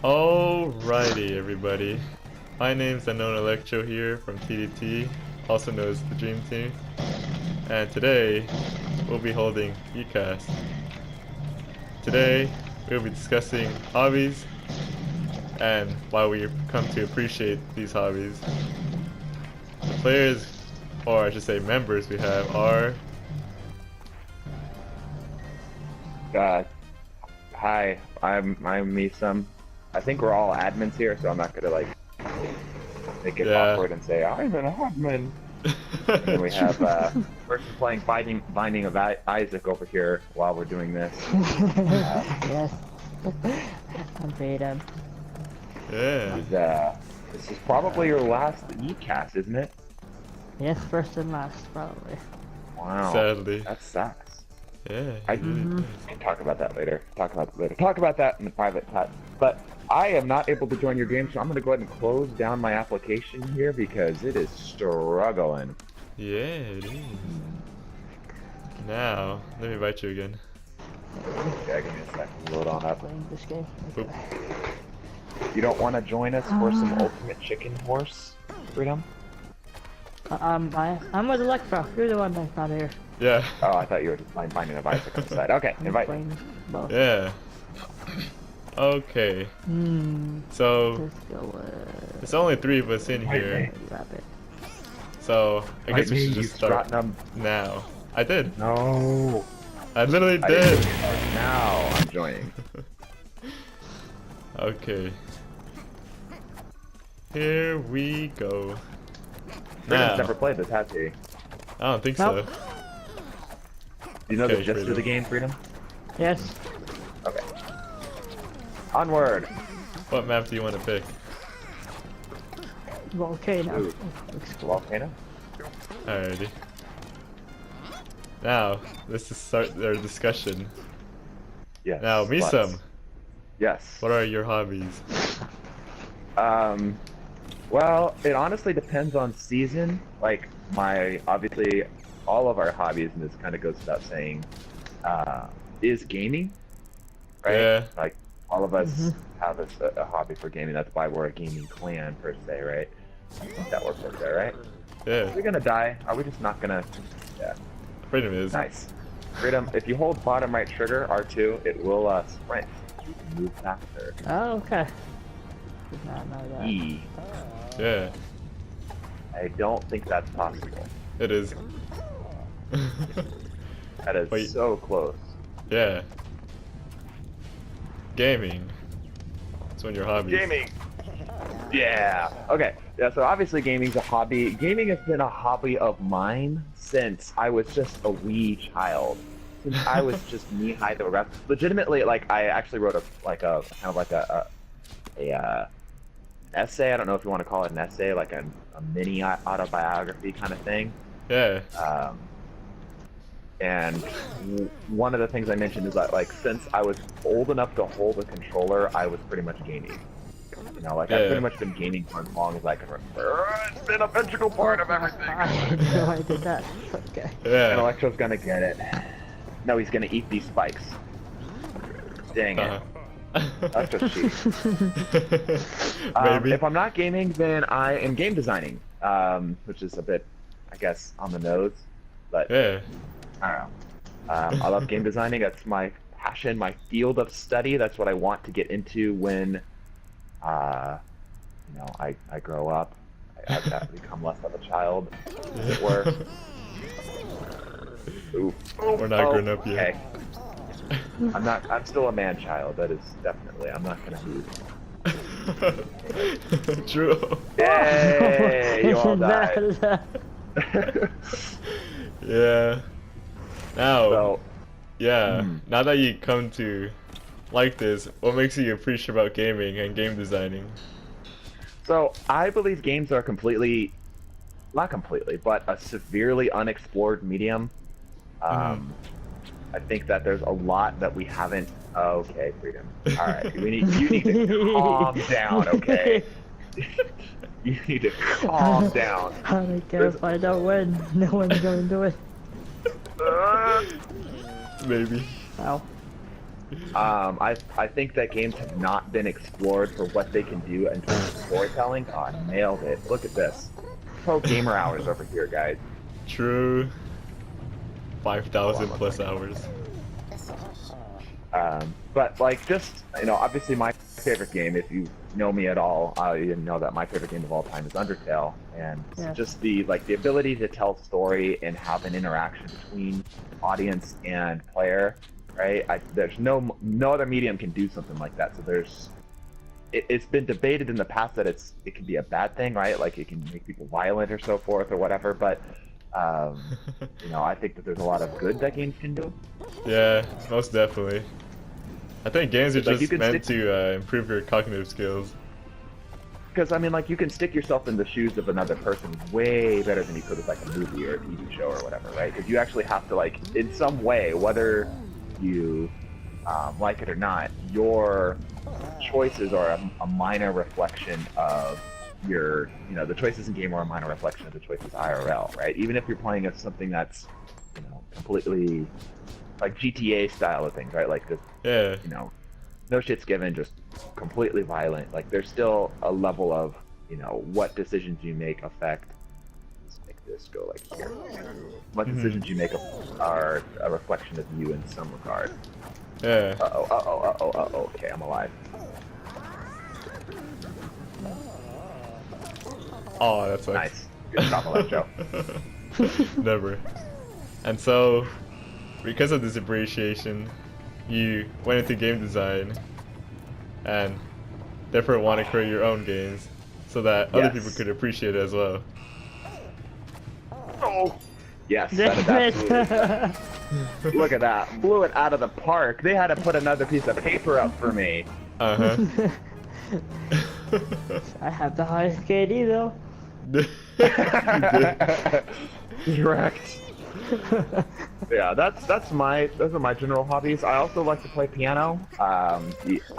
Alrighty, everybody. My name's Unknown Electro here from TDT, also known as the Dream Team. And today, we'll be holding Yeetcast. Today, we'll be discussing hobbies and why we come to appreciate these hobbies. The players, or I should say members we have are... Hi, I'm Misum. I think we're all admins here, so I'm not gonna like make it awkward and say I'm an admin. And then we have person playing Binding of Isaac over here while we're doing this. Yes, I'm Freedom. Yeah. This is probably your last Yeetcast, isn't it? Yes, first and last, probably. Wow. Sadly. That sucks. Yeah. I can talk about that later. Talk about that in the private chat. But I am not able to join your game, so I'm going to go ahead and close down my application here because it is struggling. Yeah, it is. Now, let me invite you again. Yeah, give me a second to load on up. Playing this game. Okay. You don't want to join us for some ultimate chicken horse, Freedom? I'm with Electro. You're the one that's not here. Yeah. Oh, I thought you were just Binding of Isaac on the side. Okay, invite me. Playing both. Yeah. Okay. So, Let's go, there's only 3 of us in here. wrap it. So, I guess we should just start Stratnum. now. I did. No. I literally I did. didn't start. Now I'm joining. Okay. Here we go. Freedom's Now, never played this, has he? I don't think Nope. so. Do you know Okay, the gist of the Freedom. game, Freedom? Yes. Okay. Onward. What map do you want to pick? Volcano. Ooh. Looks cool. Volcano? Alrighty. Now, let's just start our discussion. Yes. Now, let's. Misum, Yes. what are your hobbies? Well, it honestly depends on season. Like, obviously, all of our hobbies, and this kind of goes without saying, is gaming, right? Yeah. Like, all of us have a hobby for gaming. That's why we're a gaming clan, per se, right? I think that works out there, right? Yeah. Are we gonna die? Are we just not gonna... Yeah. Freedom is. Nice. Freedom, if you hold bottom right trigger, R2, it will sprint. You can move faster. Oh, okay. Did not know that. E. Yeah, I don't think that's possible. it is. That is Wait. so close. Yeah. Gaming. That's one of your hobbies. Gaming. Yeah. Okay. Yeah. So obviously, gaming's a hobby. Gaming has been a hobby of mine since I was just a wee child. Since I was just knee-high to the ground. Legitimately, like I actually wrote a essay. I don't know if you want to call it an essay, like a mini autobiography kind of thing. Yeah. And one of the things I mentioned is that, like, since I was old enough to hold a controller, I was pretty much gaming. You know, like, I've pretty much been gaming for as long as I can remember. It's been a integral part of everything. I didn't know I did that. Okay. And Yeah. Electro's gonna get it. No, he's gonna eat these spikes. Dang it. That's just cheating. Maybe. If I'm not gaming, then I am game designing, which is a bit, I guess, on the nose. But Yeah. I don't know. I love game designing. That's my passion, my field of study. That's what I want to get into when, you know, I grow up. I've got to become less of a child, as it were. Ooh. We're not grown up yet. Okay. I'm still a man child. That is definitely. I'm not gonna move. True. Yay! You all died. Yeah. Now, So, yeah. Now that you come to like this, what makes you appreciate about gaming and game designing? so I believe games are completely, not completely, but a severely unexplored medium. I think that there's a lot that we haven't. Okay, Freedom. All right, you need to calm down, okay? You need to calm down. I don't care if I don't win. No one's going to do it. Maybe. Ow. I think that games have not been explored for what they can do in terms of storytelling. Oh, I nailed it. Look at this. Pro gamer hours over here, guys. True. 5,000 plus hours. But like, just obviously my favorite game. If you know me at all, you know that my favorite game of all time is Undertale, and just the ability to tell story and have an interaction between audience and player. Right? There's no other medium can do something like that. So it's been debated in the past that it can be a bad thing, right? Like it can make people violent or so forth or whatever. But I think that there's a lot of good that games can do. Yeah, most definitely. I think games are Like, just meant to improve your cognitive skills. Because, I mean, like, you can stick yourself in the shoes of another person way better than you could with, like, a movie or a TV show or whatever, right? Because you actually have to, like, in some way, whether you like it or not, your choices are a minor reflection of your, the choices in game are a minor reflection of the choices IRL, right? Even if you're playing something that's, completely, like, GTA style of things, right? Like, just, no shit's given, just completely violent. Like, there's still a level of, what decisions you make affect. Let's make this go like here. What decisions you make are a reflection of you in some regard. Yeah. Uh-oh. Okay, I'm alive. Oh, that's nice. Good job, Electro. Never. And so, because of this appreciation, you went into game design and therefore want to create your own games so that other people could appreciate it as well. Oh! Yes, that is absolutely. Look at that. Blew it out of the park. They had to put another piece of paper up for me. Uh-huh. I have the highest KD though. Correct. Yeah, those are my general hobbies. I also like to play piano.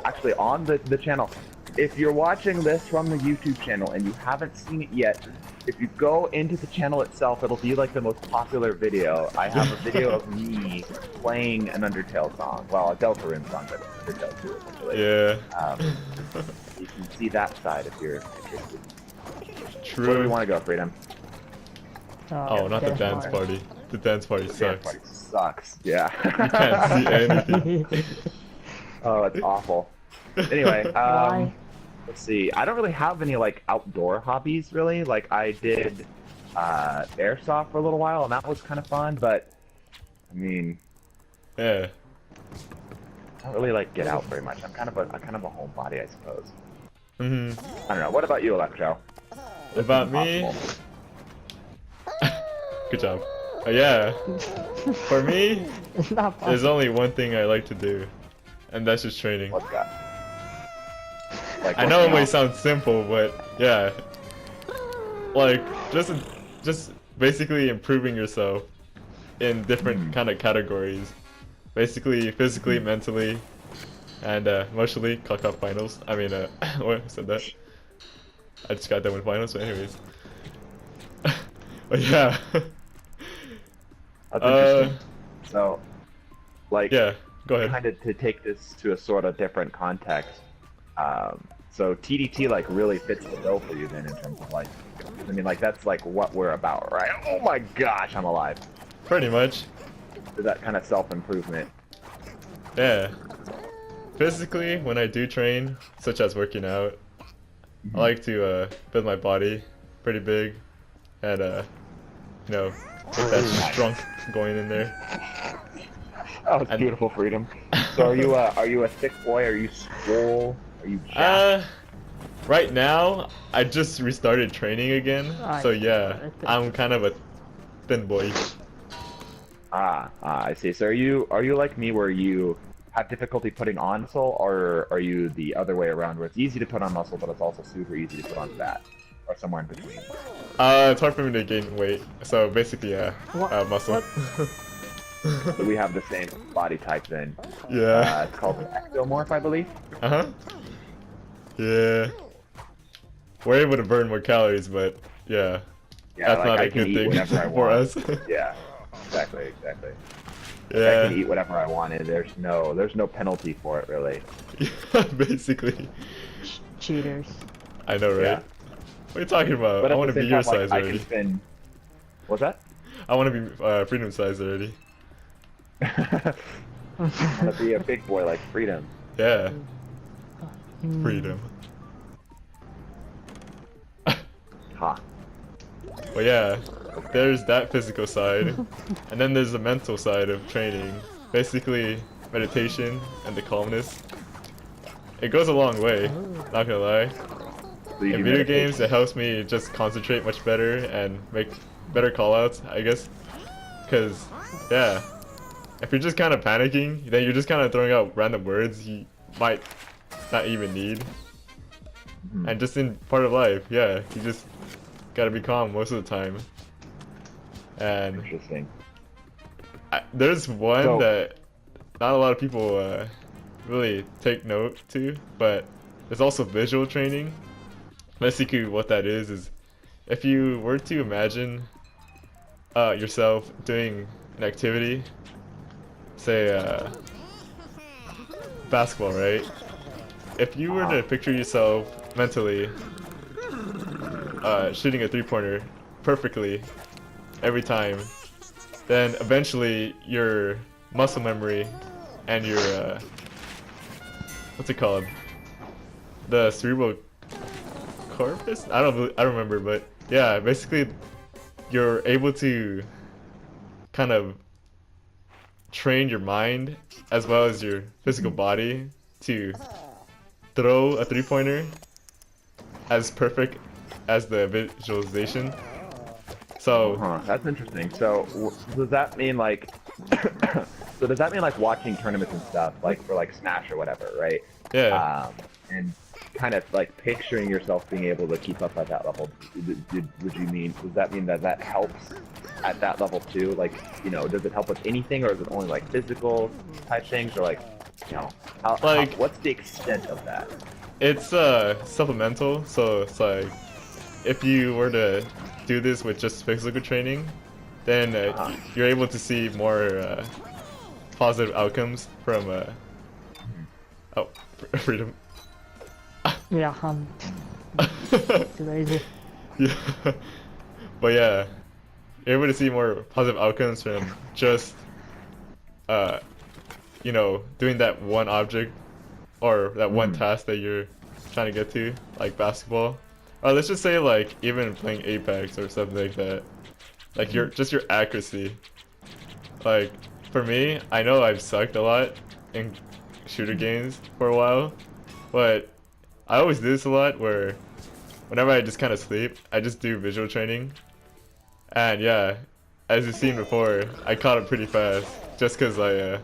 Actually, on the channel, if you're watching this from the YouTube channel and you haven't seen it yet, if you go into the channel itself, it'll be like the most popular video. I have a video of me playing an Undertale song. Well, a Deltarune song, but Undertale too, essentially. Yeah. You can see that side if you're interested. True. Where do we want to go, Freedom? Oh, not the dance party. The dance party sucks. Dance party sucks. Yeah. You can't see anything. Oh, it's awful. Anyway, let's see. I don't really have any like outdoor hobbies really. Like I did airsoft for a little while, and that was kind of fun. But I mean, yeah, I don't really like get out very much. I'm kind of a homebody, I suppose. I don't know. What about you, Electro? About me? Good job. Yeah. For me, there's only one thing I like to do, and that's just training. What's that? Like, I know it may sound simple, but yeah, like just basically improving yourself in different kind of categories, basically physically, mentally, and emotionally. Clock out finals. I mean, what said that? I just got done with finals, but anyways. But yeah. That's interesting. So, like, yeah, go ahead. Kind of to take this to a sort of different context. So TDT like really fits the bill for you then in terms of like, I mean like that's like what we're about, right? Oh my gosh, I'm alive. Pretty much. So that kind of self-improvement. Yeah. Physically, when I do train, such as working out, I like to build my body pretty big, and you know, get that strong going in there. Oh, it's beautiful, Freedom. So are you a thick boy? Are you swole? Are you jacked? Right now, I just restarted training again, so yeah, I'm kind of a thin boy. I see. So are you like me where you have difficulty putting on muscle, or are you the other way around where it's easy to put on muscle, but it's also super easy to put on fat, or somewhere in between? It's hard for me to gain weight, so basically, yeah, muscle. So we have the same body type then. Yeah. It's called ectomorph, I believe. Uh-huh. Yeah. We're able to burn more calories, but yeah. Yeah, that's like not I a can good eat thing whenever I for want. us. Yeah, exactly. I Yeah. can eat whatever I wanted. There's no penalty for it really. Basically. Cheaters. I know, right? Yeah. What are you talking about? But I at want the to be same your time, like size I already. can spend. What's that? I want to be freedom size already. I want to be a big boy like Freedom. Yeah. Freedom. Ha. But yeah, there's that physical side, and then there's the mental side of training. Basically, meditation and the calmness. It goes a long way, not gonna lie. So you In do video games, meditation. it helps me just concentrate much better and make better callouts, I guess. Cause, yeah, if you're just kind of panicking, then you're just kind of throwing out random words you might not even need. Mhm. And just in part of life, yeah, you just gotta be calm most of the time. And Interesting. there's one So- that not a lot of people really take note to, but there's also visual training. Basically, what that is if you were to imagine yourself doing an activity, say basketball, right? If you were to picture yourself mentally shooting a three-pointer perfectly every time, then eventually your muscle memory and your what's it called? The cerebral corpus? I don't remember, but yeah, basically you're able to kind of train your mind as well as your physical body to throw a three-pointer as perfect as the visualization. So That's interesting. So does that mean like so does that mean like watching tournaments and stuff, like for like Smash or whatever, right? yeah, And kind of like picturing yourself being able to keep up at that level. Does that mean that that helps at that level too? Like, you know, does it help with anything, or is it only like physical type things, or like, you know, what's the extent of that? it's supplemental. So it's like if you were to do this with just physical training, then you're able to see more positive outcomes from freedom. Yeah, too lazy. Yeah. But yeah, you're able to see more positive outcomes from just you know, doing that one object or that one task that you're trying to get to, like basketball. Or let's just say like even playing Apex or something like that. Like your accuracy. Like for me, I know I've sucked a lot in shooter games for a while, but I always do this a lot where whenever I just kind of sleep, I just do visual training. And yeah, as you've seen before, I caught it pretty fast just because I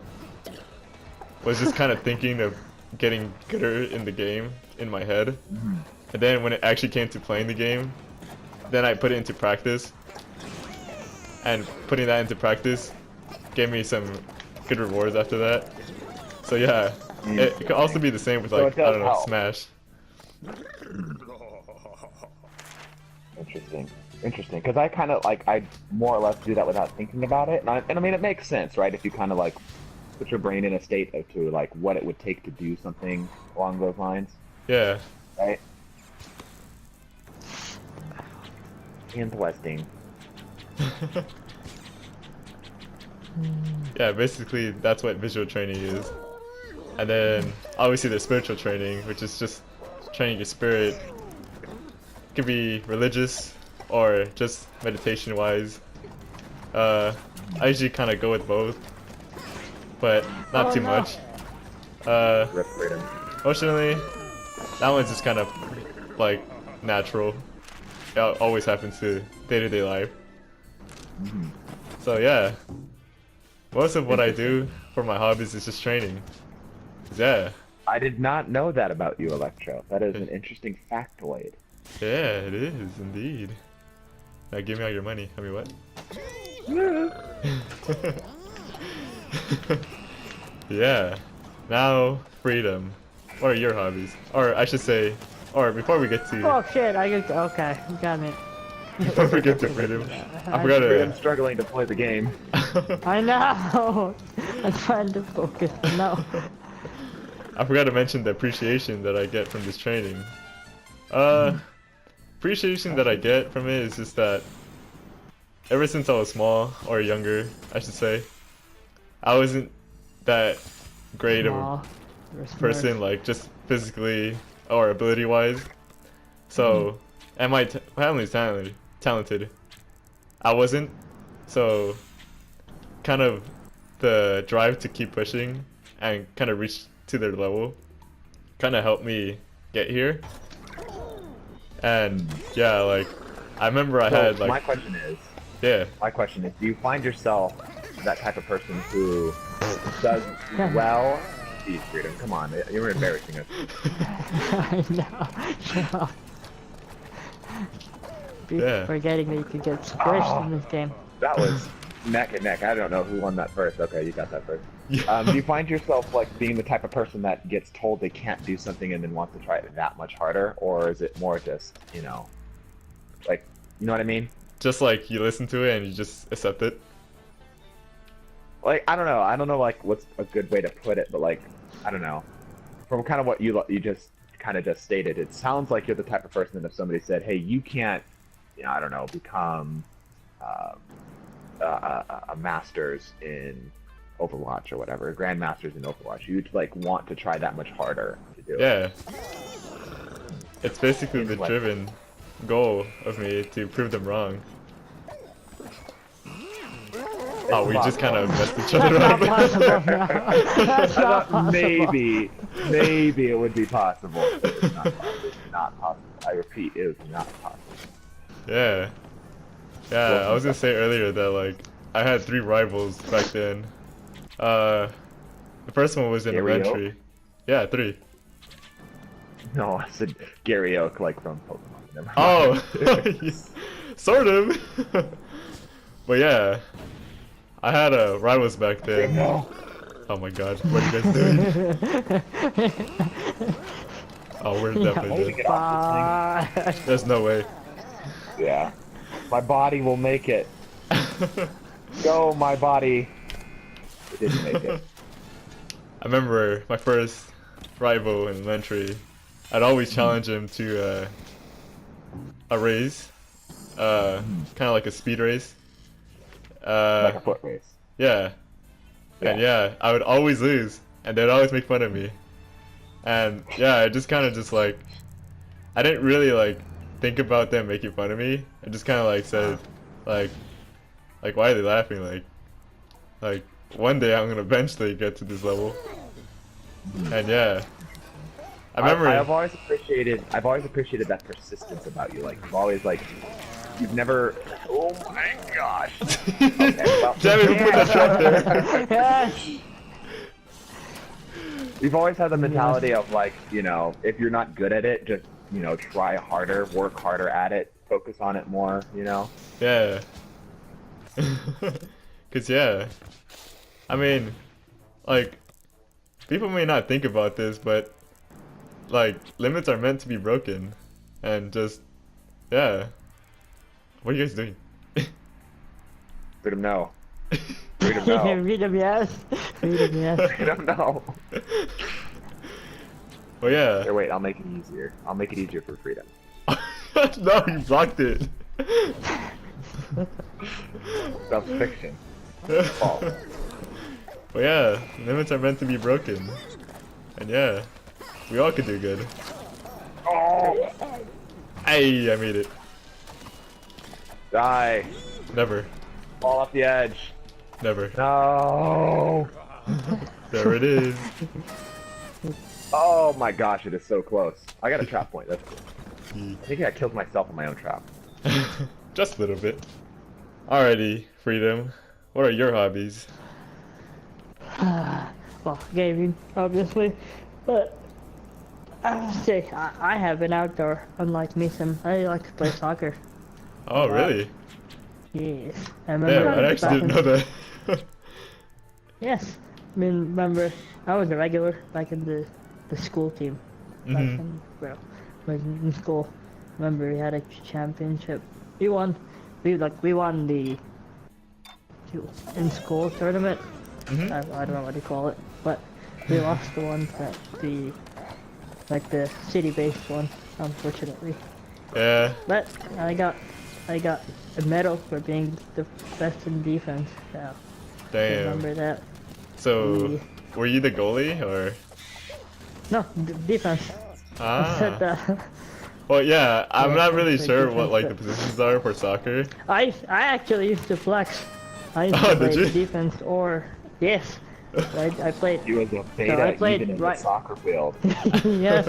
was just kind of thinking of getting gooder in the game in my head. And then when it actually came to playing the game, then I put it into practice. And putting that into practice gave me some good rewards after that. So yeah, it could also be the same with like, I don't know, Smash. Interesting, because I kind of like, I more or less do that without thinking about it, and I mean it makes sense, right? If you kind of like put your brain in a state of to like what it would take to do something along those lines. Yeah. Right. Interesting. Yeah, basically that's what visual training is. And then obviously there's spiritual training, which is just training your spirit. It could be religious or just meditation wise. I usually kind of go with both, but not too much. Fortunately, that one's just kind of like natural. It always happens to day-to-day life. So yeah, most of what I do for my hobbies is just training. Yeah. I did not know that about you, Electro. That is an interesting factoid. Yeah, it is indeed. Now give me all your money. I mean, what? Yeah. Now, freedom. What are your hobbies? Or I should say, or before we get to... Oh shit, I get, okay, you got me. Don't forget to freedom. I forgot I'm to. struggling to play the game. I know. I'm trying to focus. No. I forgot to mention the appreciation that I get from this training. Appreciation that I get from it is just that ever since I was small, or younger, I should say, I wasn't that great of a person, like just physically or ability-wise. So, and my family's talented. I wasn't. So, kind of the drive to keep pushing and kind of reach to their level kind of helped me get here. And yeah, like I remember I had like my question is, do you find yourself that type of person who does well? Geez, freedom, come on, you're embarrassing us. I know. Yeah. Forgetting that you could get squished in this game. That was neck and neck. I don't know who won that first. Okay, you got that first. Do you find yourself like being the type of person that gets told they can't do something and then wants to try it that much harder, or is it more just, like, you know what I mean? Just like you listen to it and you just accept it? Like, I don't know like what's a good way to put it, but like, I don't know. From kind of what you just kind of just stated, it sounds like you're the type of person that if somebody said, hey, you can't, I don't know, become a master's in Overwatch or whatever, grandmasters in Overwatch, you'd like want to try that much harder to do it. Yeah. It's basically the driven goal of me to prove them wrong. Oh, we just kind of messed each other up. I thought maybe it would be possible. It was not possible. I repeat, it was not possible. Yeah. Yeah, I was gonna say earlier that like I had 3 rivals back then. The first one was in elementary. Yeah, 3. No, I said Gary Oak, like from Pokemon. Never mind. Oh, sort of. But yeah, I had rivals back then. No. Oh my god, what are you guys doing? Oh, we're definitely dead. There's no way. Yeah, my body will make it. Go, my body. It didn't make it. I remember my first rival in elementary. I'd always challenge him to a race, kind of like a speed race. Like a foot race. Yeah. And yeah, I would always lose, and they'd always make fun of me. And yeah, I just kind of just like, I didn't really like think about them making fun of me. I just kind of like said, like why are they laughing? Like one day I'm gonna eventually get to this level. And yeah, I remember. I've always appreciated that persistence about you. Like you've never. Oh my gosh. Okay, well, damn it, who put that shot there? You've always had the mentality of like, if you're not good at it, just, try harder, work harder at it, focus on it more, Yeah. Cause yeah, I mean, like, people may not think about this, but like, limits are meant to be broken, and just, yeah. What are you guys doing? Freedom no. Freedom no. Freedom yes. Freedom yes. Freedom no. Well, yeah. Here, wait, I'll make it easier. I'll make it easier for freedom. No, you blocked it. That's fiction. False. Well, yeah, limits are meant to be broken. And yeah, we all could do good. Oh! Hey, I made it. Die. Never. Fall off the edge. Never. No. There it is. Oh my gosh, it is so close. I got a trap point, that's cool. I think I killed myself in my own trap. Just a little bit. Alrighty, Freedom. What are your hobbies? Well, gaming, obviously. But I have an outdoor, unlike me. I like to play soccer. Oh, really? Yes. Damn, I actually didn't know that. Yes. I mean, remember, I was a regular back in the school team. Back in, well, was in school. Remember, we had a championship we won. We won the in school tournament. Mm-hmm. I don't know what you call it, but we lost the one that the city-based one, unfortunately. Yeah. But I got a medal for being the best in defense. So Damn. remember that. So, were you the goalie or? No, defense. I said Ah. that. Well, yeah. I'm Yeah, not really play sure what defense, like the but- positions are for soccer. I actually used to flex. I used Oh, to play did you? defense or yes. I played. He was a I beta played even in right- the soccer field. Yes.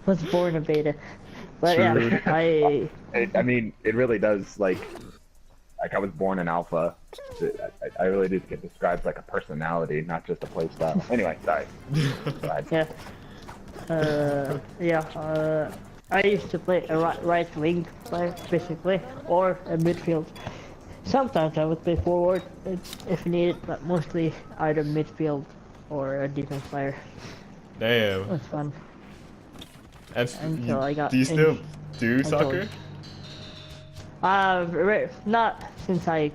Was born a beta. But True. yeah, I mean, it really does like I was born an alpha. I really do think it describes like a personality, not just a play style. Anyway, sorry. yeah. I used to play a right wing player, basically, or a midfield. Sometimes I would play forward if needed, but mostly either midfield or a defense player. It Damn. was fun. And Until I got do you still injured. do soccer? Not since I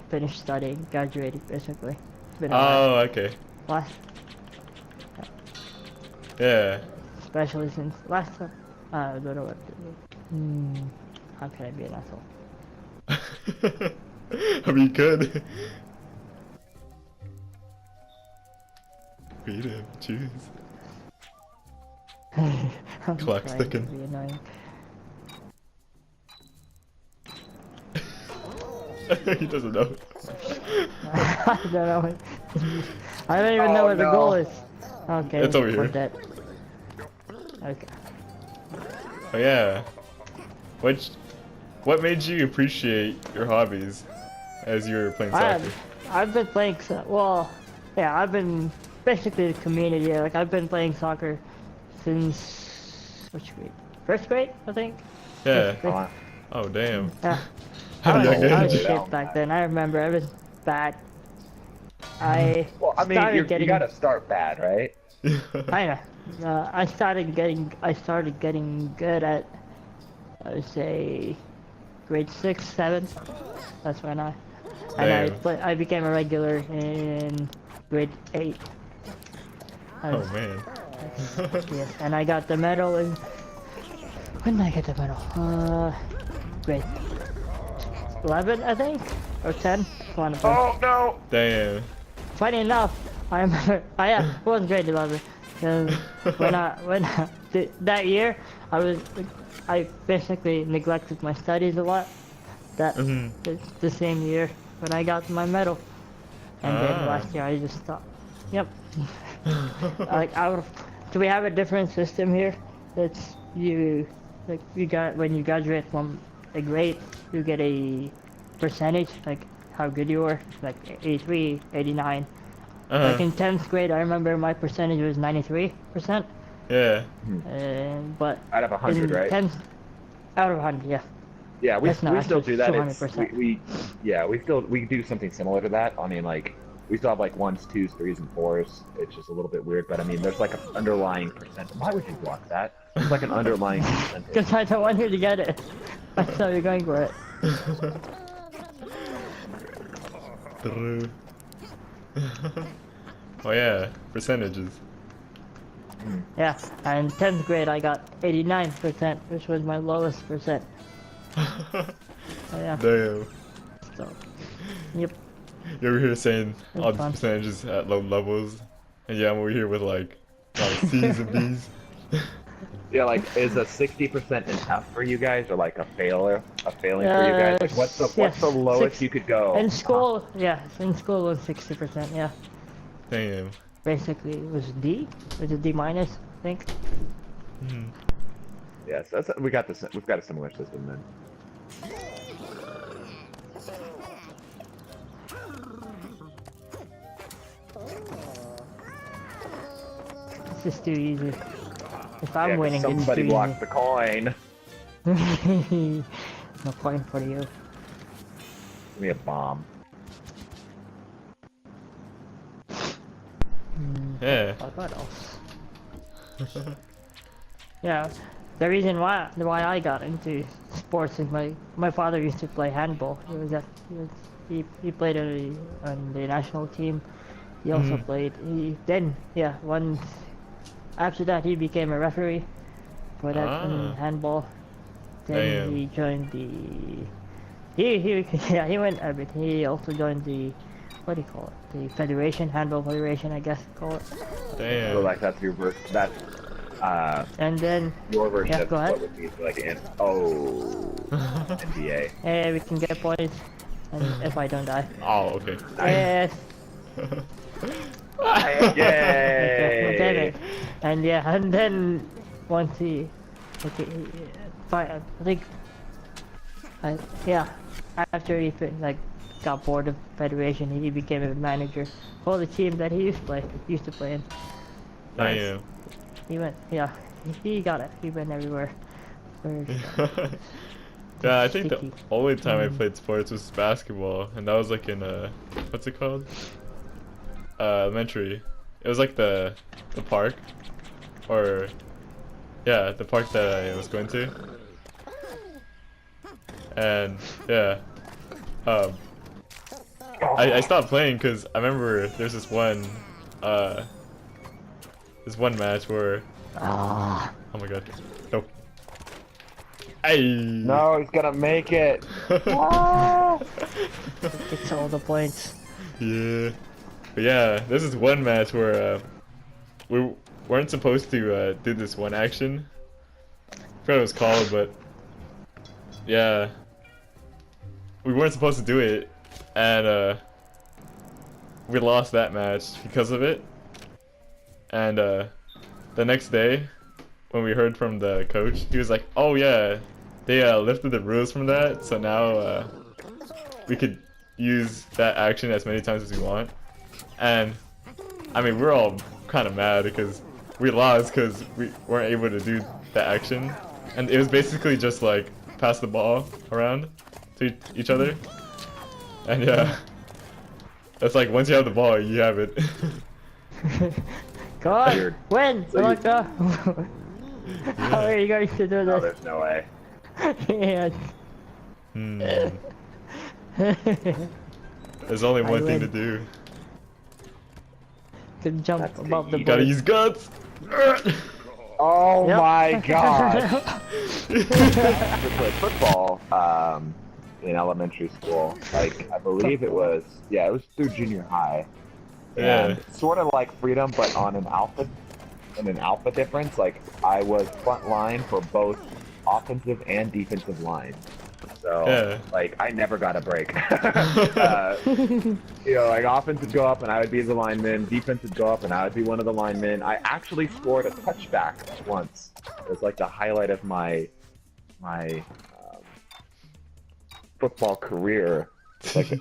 finished studying, graduated basically. It's been a while. Oh, okay. Last, Yeah. especially since last time. I don't know what to do. How can I be an asshole? I mean, you could. Beat him. Choose. I'm Clock trying to ticking. be annoying. He doesn't know. I don't know. I don't even know Oh, where the no. goal is. Okay. It's over here. put that. Okay. Oh yeah. What made you appreciate your hobbies as you were playing soccer? I've been playing. Well, yeah, I've been basically the community. Like I've been playing soccer since which grade? First grade, I think. Yeah. First grade. Oh damn. Yeah. How I young was age? shit back then. I remember I was bad. I Well, I mean, started you getting. gotta start bad, right? I started getting good at, I would say, grade 6, 7. That's when Damn. I became a regular in grade 8. Oh man. Yes, and I got the medal in. When did I get the medal? Grade 11, I think, or 10. One of them. Oh no! Oh. Damn. Funny enough, I remember. It was grade 11. 'Cause that year, I basically neglected my studies a lot. The same year when I got my medal, and then last year I just stopped. Yep. Do we have a different system here? It's when you graduate from a grade, you get a percentage, like how good you were, like 83, 89. Like in 10th grade, I remember my percentage was 93%. Yeah. But Out of 100, in right? 10th, out of 100, yeah. Yeah, we That's not still do that. It's, 200%. we do something similar to that. I mean, like we still have like 1s, 2s, 3s, and 4s. It's just a little bit weird, but I mean, there's like an underlying percent. Why would you block that? There's like an underlying percentage. Because I don't want you to get it. That's how you're going for it. True. Oh yeah, percentages. Yeah, and 10th grade I got 89%, which was my lowest percent. Oh, yeah. Damn. So, yep. You're over here saying That's all the fun. percentages at low levels, and yeah, I'm over here with like a lot of C's and B's. Yeah, like is a 60% enough for you guys, or like a failing for you guys? Like what's the lowest you could go? In school, yeah, in school it was 60%, yeah. Damn. Basically, it was D. It was a D minus, I think. Yes, we've got a similar system then. It's just too easy. If I'm Yeah, 'cause winning, somebody it's blocked the coin. too easy. No point for you. Give me a bomb. Yeah. What else? Yeah, the reason why I got into sports is my father used to play handball. He played on the national team. He also played. Once after that he became a referee for that in handball. Then he joined the. He went a bit. He also joined the, what do you call it? The federation, handball federation, I guess call it. Damn. So like that's your version. That's and then your version of go ahead. what would be like NBA. Hey, we can get points, and if I don't die. Oh, okay. Yes. Yay! Okay. And then once after he got bored of federation, he became a manager for the team that he used to play in. Damn. He went, he got it. He went everywhere. Yeah, I think the only time I played sports was basketball, and that was like in what's it called? Elementary. It was like the park, or the park that I was going to. And I stopped playing because I remember there's this one match where oh my god, nope. Hey. No, he's gonna make it. It's all the points. Yeah, but yeah, this is one match where we weren't supposed to do this one action. I forgot what it was called, but yeah, we weren't supposed to do it, and we lost that match because of it. And the next day, when we heard from the coach, he was like, "Oh yeah, they lifted the rules from that, so now we could use that action as many times as we want." And I mean, we're all kind of mad because we lost because we weren't able to do that action, and it was basically just like pass the ball around to each other. And yeah, that's like once you have the ball, you have it. Come on, win! How are you going to do this? No, there's no way. Yeah. There's only one thing to do. Can jump above the You gotta use guts! Oh my god! We played football in elementary school. Like I believe it was through junior high. And sort of like freedom, but on an alpha difference. Like I was front line for both offensive and defensive line. So like I never got a break. Like offense would go up and I would be the lineman, defense would go up and I would be one of the linemen. I actually scored a touchback once. It was like the highlight of my football career. Like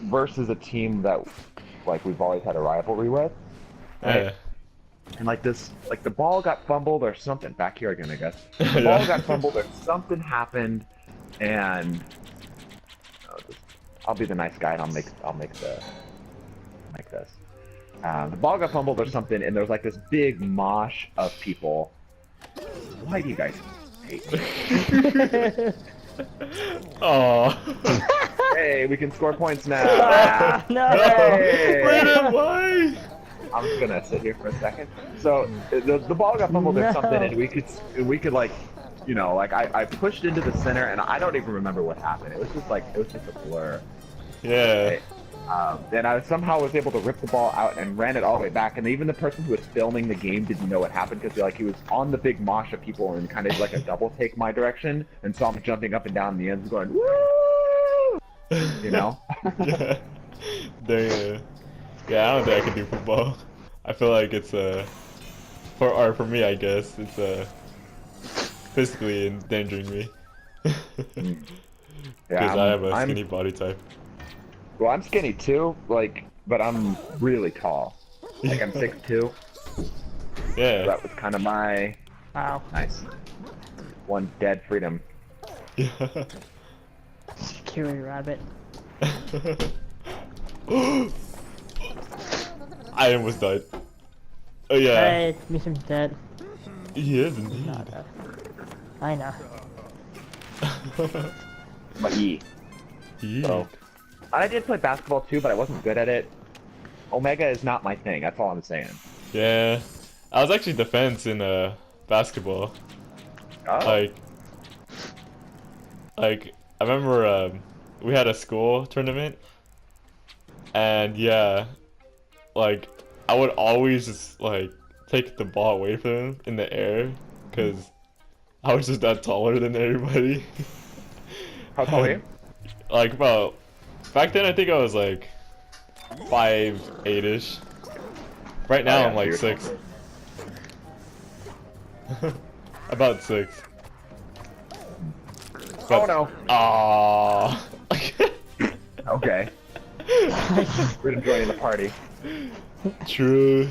versus a team that like we've always had a rivalry with. Right? And like this, like the ball got fumbled or something back here again, I guess. The ball got fumbled or something happened, and I'll be the nice guy and I'll make this. The ball got fumbled or something, and there's like this big mosh of people. Why do you guys hate me? Oh. Hey, we can score points now. No. Hey. Why? I'm just gonna sit here for a second. So the ball got fumbled or something, and we could like, like I pushed into the center, and I don't even remember what happened. It was just a blur. Yeah. Then I somehow was able to rip the ball out and ran it all the way back, and even the person who was filming the game didn't know what happened because he was on the big mosh of people and kind of like a double take my direction, and saw me jumping up and down in the ends going woo, Yeah. Dang. Yeah, I don't think I can do football. I feel like it's for me, I guess it's physically endangering me. Because I have a skinny body type. Well, I'm skinny too, but I'm really tall. Like I'm 6'2". Yeah. So that was kind of my nice one dead freedom. Yeah. Security rabbit. I almost died. Oh yeah. Hey, Mr. Dead. He is indeed. Not I know. I'm a E. So, I did play basketball too, but I wasn't good at it. Omega is not my thing. That's all I'm saying. Yeah, I was actually defense in basketball. Oh. Like I remember we had a school tournament, and yeah, like I would always just like take the ball away from him in the air, cause I was just that taller than everybody. How tall are you? Like about back then, I think I was like 5'8"ish. Right now, yeah, I'm like so 6. About 6. But, Oh no. Aww. Okay. We're enjoying the party. True.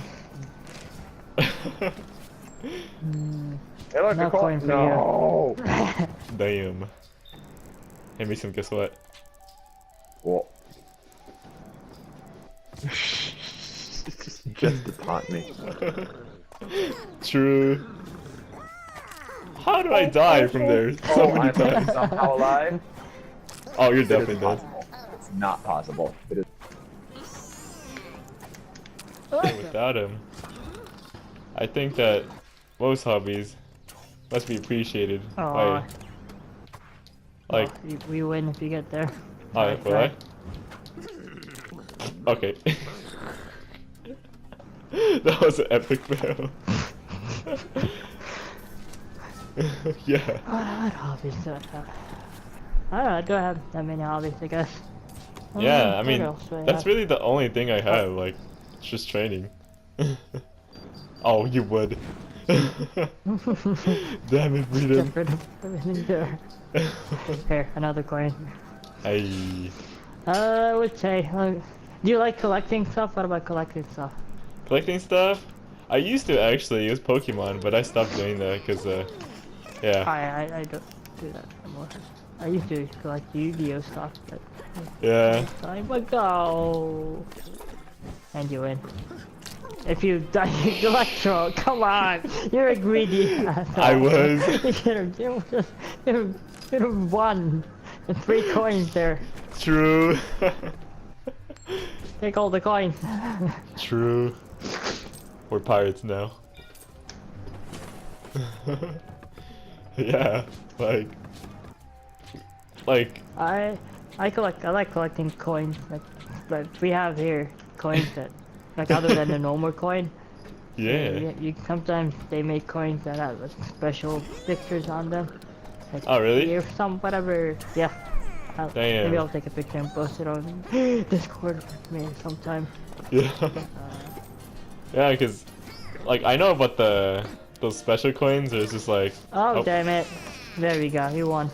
Hey, look, No Nicole. coin for No. Damn. Hey, Mason, guess what? Well. Just to taunt me. True. How do I die from there so many I'm times? somehow alive. Oh, you're It is definitely dead. possible. It's not possible. It is. And without him, I think that most hobbies must be appreciated by, Aw. like, We win if you get there. oh, will I? Okay. That was an epic fail. Yeah. What hobbies do I have? I don't know, I don't have that many hobbies, I guess. Yeah, I What mean, else do I that's have? really the only thing I have, like, it's just training. Oh, you would. Damn it, freedom. Get rid of everything there. Here, another coin. Hey. I would say, do you like collecting stuff? What about collecting stuff? Collecting stuff? I used to actually use Pokemon, but I stopped doing that because, yeah. I don't do that anymore. I used to collect Yu-Gi-Oh stuff, but Yeah. time ago. And you win. If you die Electro, come on! You're a greedy asshole. I was. you should have won. The 3 coins there. True. Take all the coins. True. We're pirates now. Yeah, like I like collecting coins, but we have here coins that, like, other than the normal coin. yeah. You sometimes they make coins that have special pictures on them. Like, Oh, really? Or some whatever. Yeah. Damn. Maybe I'll take a picture and post it on Discord with me sometime. Yeah. Yeah, because like I know about those special coins. There's just like Oh, damn it! There we go. You won.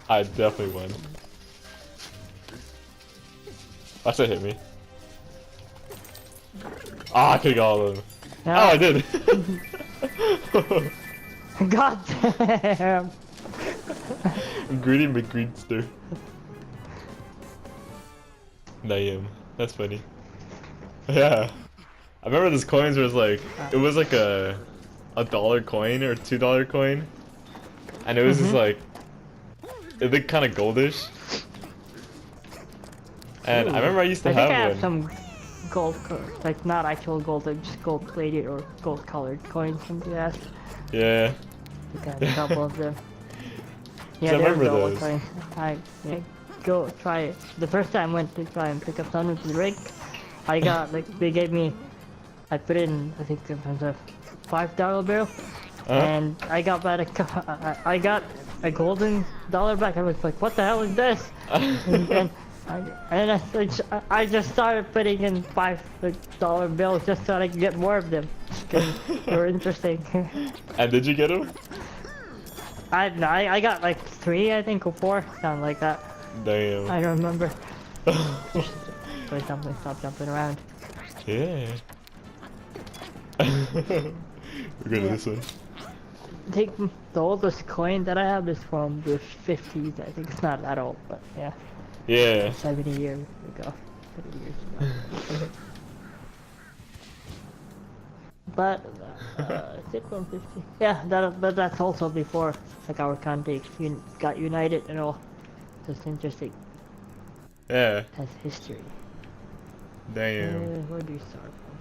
I definitely won. That's what hit me. Ah, I could've got all of them. No. Oh, I did. God damn! Greedy McGreenster. Damn, that's funny. Yeah, I remember those coins was like it was like a $1 coin or $2 coin, and it was just like it looked kind of goldish. And I remember I used to I think I have have one. some gold, like not actual gold, like just gold plated or gold colored coins from the past. Yeah. I got a couple of them. I Yeah, they're remember gold those. coins. Go try it. The first time I went to try and pick up some with the rig, I got like they gave me. I put in I think it was a $5 bill, and I got back I got a golden dollar back. I was like, what the hell is this? and I just started putting in $5 bills just so I could get more of them. 'Cause they were interesting. And did you get them? I got like 3, I think, or 4, something like that. Damn. I don't remember. Play something, stop jumping around. Yeah. We're good at this one. I think the oldest coin that I have is from the 50s. I think it's not that old, but yeah, Yeah. 70 years ago. 30 years ago. but is it 150? Yeah, but that's also before like our country got united and all. Just interesting. Yeah. Has history. Damn. Where do you start from?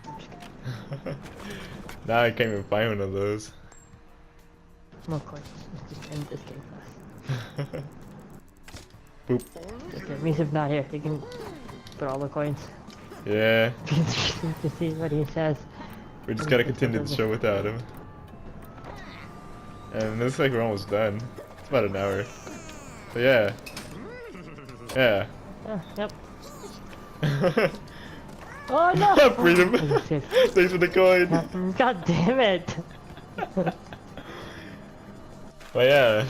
I'm just kidding. Now I can't even find one of those. More coins. Let's just end this game fast. Boop. Okay, Misuf's not here. You can put all the coins. Yeah. To see what he says. We just gotta continue the show without him. And it looks like we're almost done. It's about an hour. So yeah. Yeah. Yep. Oh no! Freedom! Oh, Thanks for the coin! God damn it! But yeah.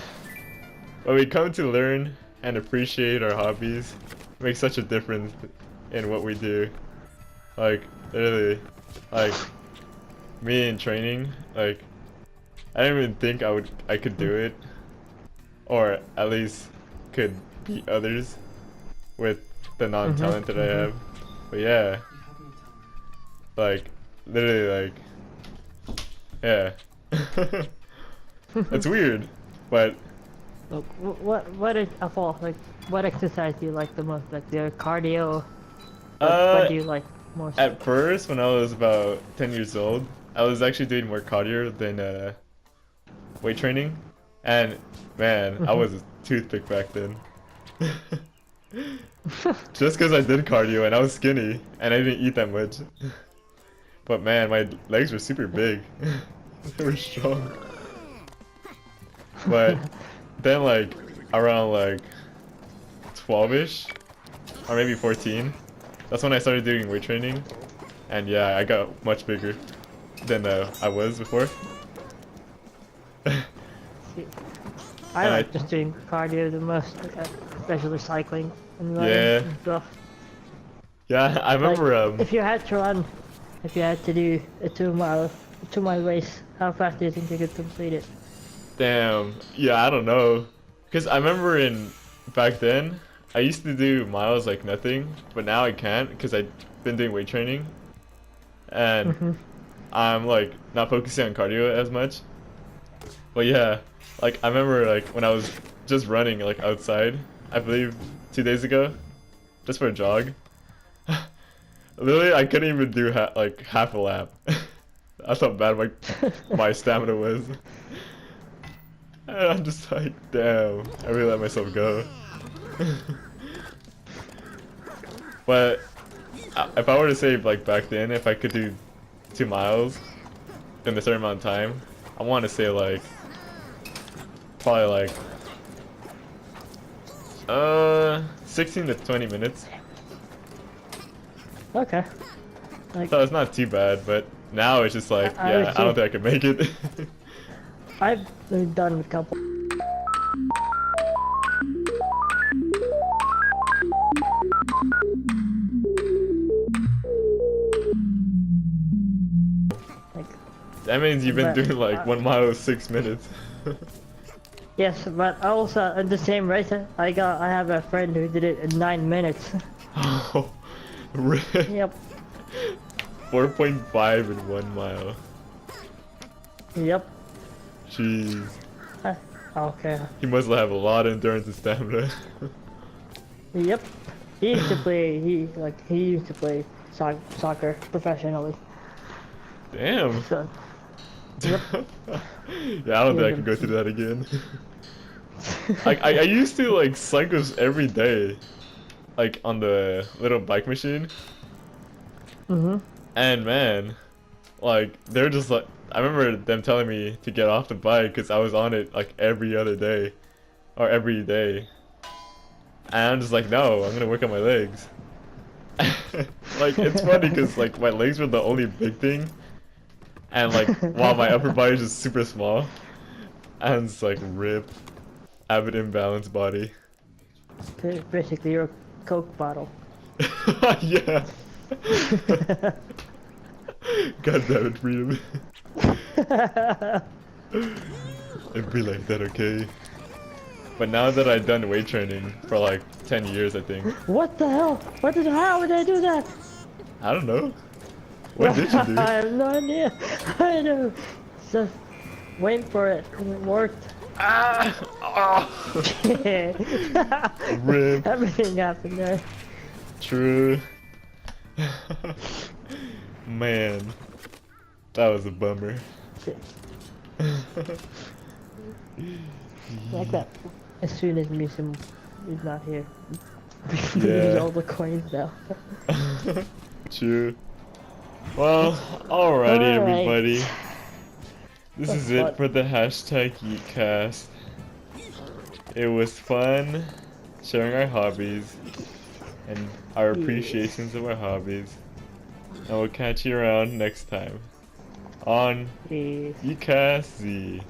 When we come to learn and appreciate our hobbies, it makes such a difference in what we do. Like, literally, like, me in training, like, I didn't even think I could do it, or at least could beat others with the non-talent that I have. But yeah, like, literally, like, yeah. It's weird, but Look, what is like what exercise do you like the most? Like the cardio? What do you like most? at first, when I was about 10 years old, I was actually doing more cardio than weight training, and man, I was a toothpick back then. Just because I did cardio and I was skinny and I didn't eat that much. But man, my legs were super big. They were strong. But then like around like 12ish or maybe 14, that's when I started doing weight training, and yeah, I got much bigger than I was before. I like just doing cardio the most, like, especially cycling and running and stuff. Yeah, I remember Like, if you had to do a 2-mile race, how fast do you think you could complete it? damn, yeah, I don't know, because I remember back then I used to do miles like nothing, but now I can't because I've been doing weight training, and I'm like not focusing on cardio as much. But yeah, like I remember like when I was just running like outside, I believe 2 days ago, just for a jog. Literally, I couldn't even do like half a lap. That's how bad my stamina was. And I'm just like, damn, I really let myself go. But if I were to say like back then, if I could do 2 miles in a certain amount of time, I want to say like probably like 16 to 20 minutes. Okay. Like, So it's not too bad, but now it's just like, yeah, I don't think I could make it. I've done a couple. That means you've been doing like 1 mile 6 minutes. Yes, but also in the same race, I have a friend who did it in 9 minutes. Oh, really? Yep. 4.5 in 1 mile. Yep. Jeez. Okay. He must have a lot of endurance and stamina. Yep. He used to play. He used to play soccer professionally. Damn. So, yep. Yeah, I don't think I could go through that again. Like I used to like cycle every day, like on the little bike machine. And man, like they're just like, I remember them telling me to get off the bike because I was on it like every other day, or every day. And I'm just like, no, I'm gonna work on my legs. Like it's funny because like my legs were the only big thing, and like while my upper body is just super small, and it's like ripped, have an imbalanced body. Basically, you're a Coke bottle. Yeah. God damn it, Freedom. It'd be like that, okay? But now that I've done weight training for like 10 years, I think. What the hell? How would I do that? I don't know. What did you do? I have no idea. I know. Just wait for it, and it worked. Ah! Oh. Rip. Everything happened there. True. Man, that was a bummer. Like that. As soon as Musim is not here, we lose all the coins now. True. Well, alrighty, Alright. everybody. This That's is it fun. for the hashtag Yeetcast. It was fun sharing our hobbies and our appreciations of our hobbies. And we'll catch you around next time on Yes. Yeetcast Z.